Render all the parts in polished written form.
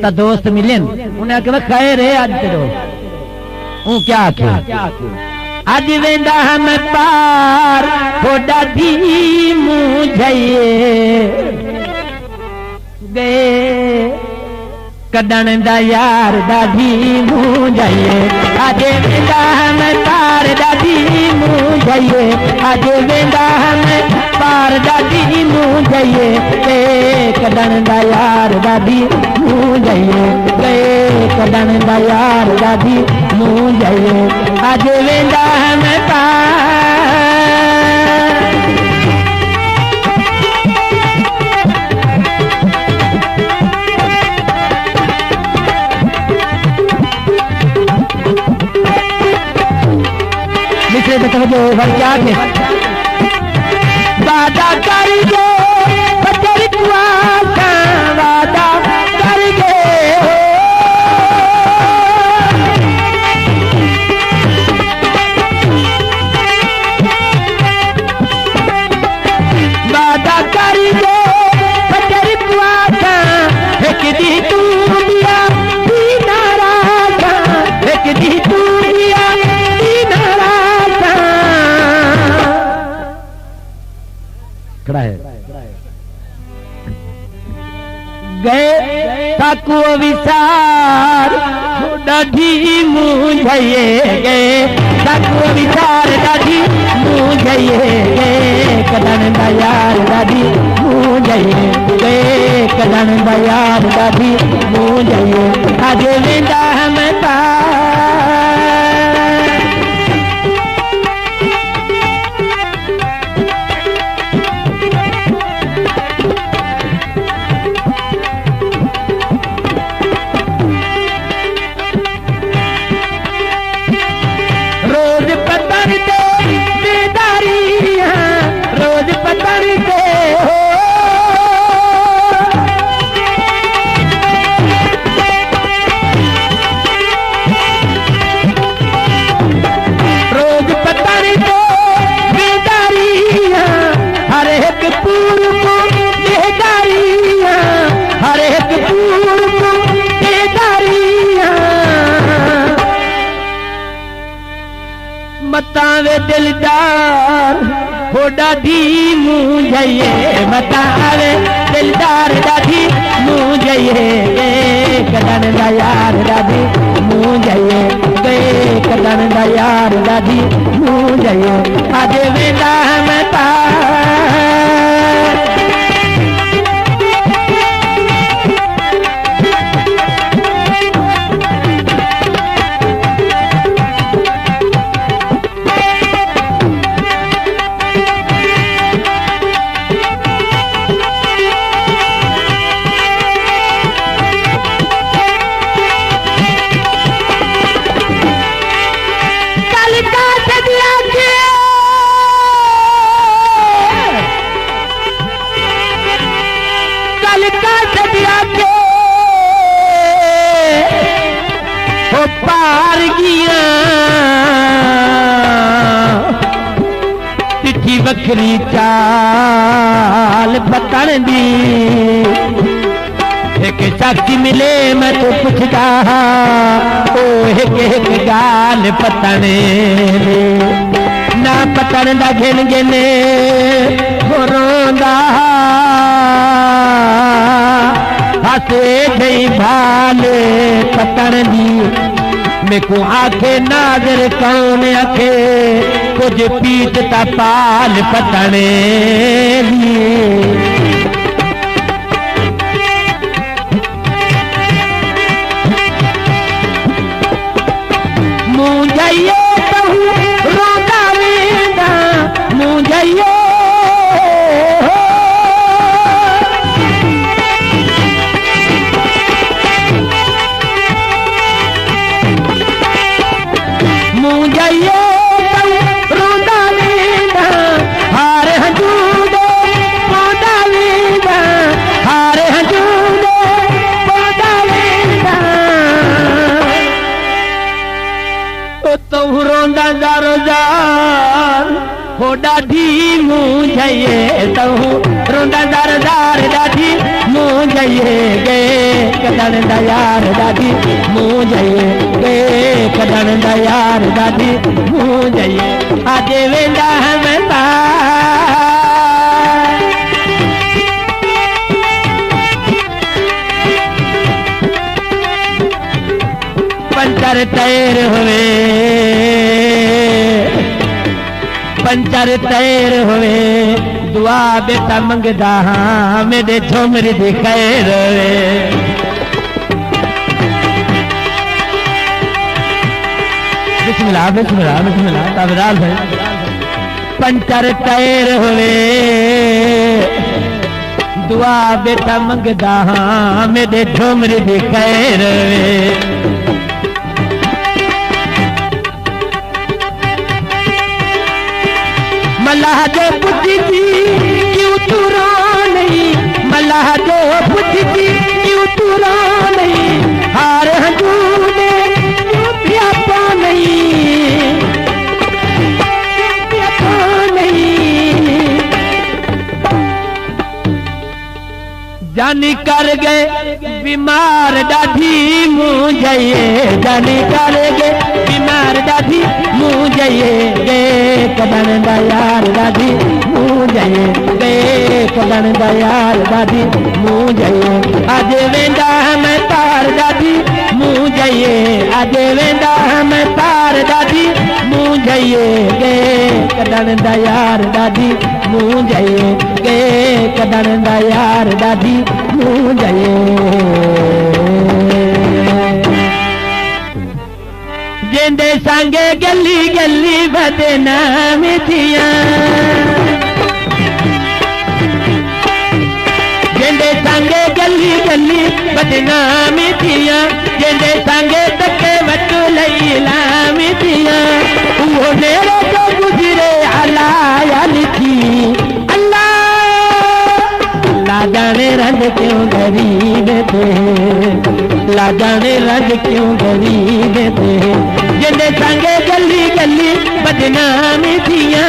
ता दोस्त मिले उन्हें आखे खैर है आज तेरो ऊ क्या आखे आज वेंदा हम पार थोड़ा दी मुझे गए कदन दा यार दादी मुझे आज वेंदा हम पार दादी मुझे आज वेंदा हम पार दादी मुझे कदन दा यार दादी मुझे गए कदन दा यार दादी मुझे आज वेंदा हम पार दूसरे बच्चों जो घर क्या थे वादा कर गए बच्चे वादा कर गए वादा कर गए बच्चे वादा एक दी तू दिया एक दी तू दिया खड़ा है गए ताकू विचार दादी मुझे गए ताकू विचार दादी मुझे गए कदन दयार दादी मुझे गए कदन दयार दादी मुझे आज वेंदा हम मतावे दिलदार हो दादी मुझे मतावे दिलदार दादी मुझे कदन दयार दादी मुझे गए कदन दयार दादी मुझे आज वेंदा हम पार गया तिथि बखरी चाल पतन दी एक साथी मिले मैं तो पुछदा ओ एक गाल पतने ना पतन दा घिन गिने रोंदा हसे गई भाल पतन दी मेको आखे नाजर कौन आखे कुछ पीत ता पाल पतने मुझे रोंदा वेंदा मुझे हो दादी मुझे तो रोंदा दरदार दादी मुँह जाइए गए कदन दा यार दादी मुँह जाइए गए कदन दा यार दादी मुँह जाइए आज वेंदा हम पंचर तैर हुए पंचर तैर हुए दुआ बेटा मंगदा हाँ मेरे झोमर दी खैर हुए बिस्मिल्लाह बिस्मिल्लाह बिस्मिल्लाह ताबेदार भाई पंचर तैर हुए दुआ बेटा मंगदा हाँ मेरे झोमर दी खैर हुए मल्लाह जो पुछी क्यों तू रो नहीं मल्लाह जो पुछी क्यों तू रो नहीं हार हजूर क्यों प्यापा नहीं प्यापा नहीं जानी कर गए बीमार दादी मुँह जाइए जानी कर गए बीमार दादी मुँह जाइए गए कदन दा यार दादी मुँह जाइए गए कदन दा यार दादी मुँह जाइए आज वेंदा हम तार दादी मुँह जाइए आज वेंदा हम तार दादी मुँह जाइए गए कदन दा यार दादी मुँह जाइए गए कदन दा यार दादी मुँह जाइए जेंदे संगे गली गली बदनाम थिया जेंदे संगे गली गली बदनाम थिया जेंदे संगे तके वटू लईलाम थिया वो नेरे तो गुजरे अलाया लिखी अल्लाह अल्लाह जाने रंग क्यों गरीब थे ला जाने रंग क्यों गरीब थे जिंदे संगे गली गली बदनाम थिया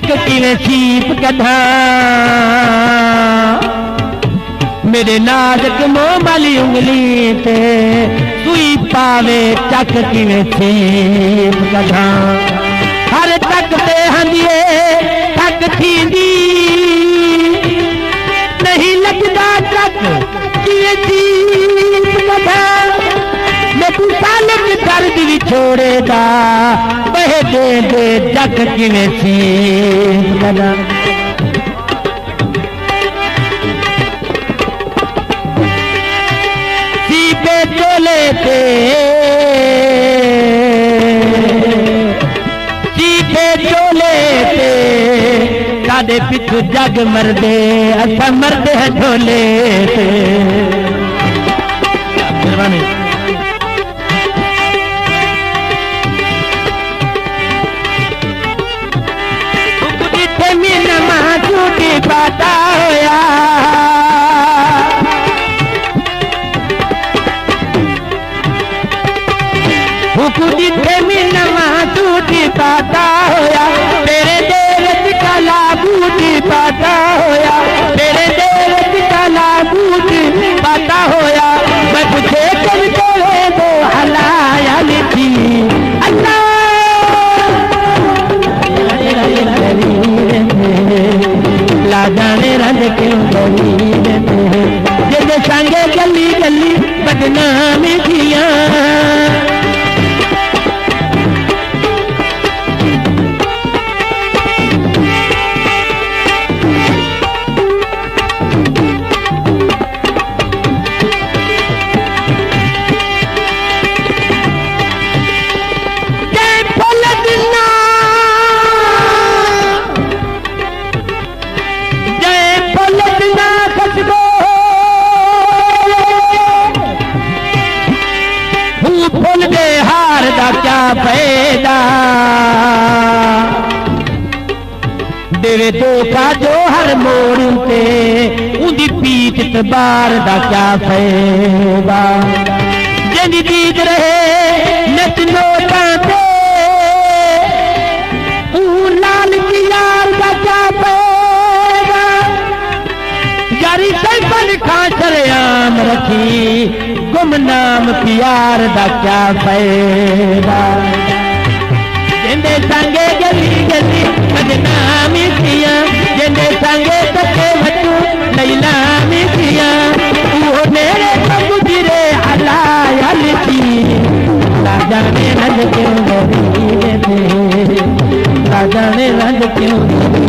किवें सीप कढ़ा मेरे नाजक मोह वाली उंगली ते सुई पावे चक किवें सीप कढ़ा हर तक ते हंदिए थक थींदी नहीं लगदा चक किवें सीप कढ़ा मैं तू सालक दर्द भी छोड़ेगा बह दे दे जग किवें सीप कढ़ा सीपे चोले ते सीपे चोले ते साडे पिछू जग मरदे असा मरदे है ढोले ते मेहरबानी पाता होया हुकुदी थे मिलना टूटी पाता होया तेरे देव का लागूटी पाता होया तेरे देव का लागूटी पाता होया मैं तुझे कब तोड़े दो हलाया लिखी अल्लाह ला जाने रंग क्यों गरीब थे जिंदे संगे गली गली बदनाम थिया दे हार दा क्या फायदा देवे धोखा जो हर मोड़ ते उंदी पीठ तबार दा क्या फायदा जिंदी दीद रहे नच नोटा ते लाल की यार दा क्या फायदा यारी सैफन खा शरेआम रखी गुमनाम प्यार दा क्या फायदा जिंदे संगे गली गली बदनामी किया जिंदे संगे तके वटू लैलामी किया वो मेरे को गुजरे हलायल की ला जाने रंग क्यों गरीब थे ला जाने रंग क्यों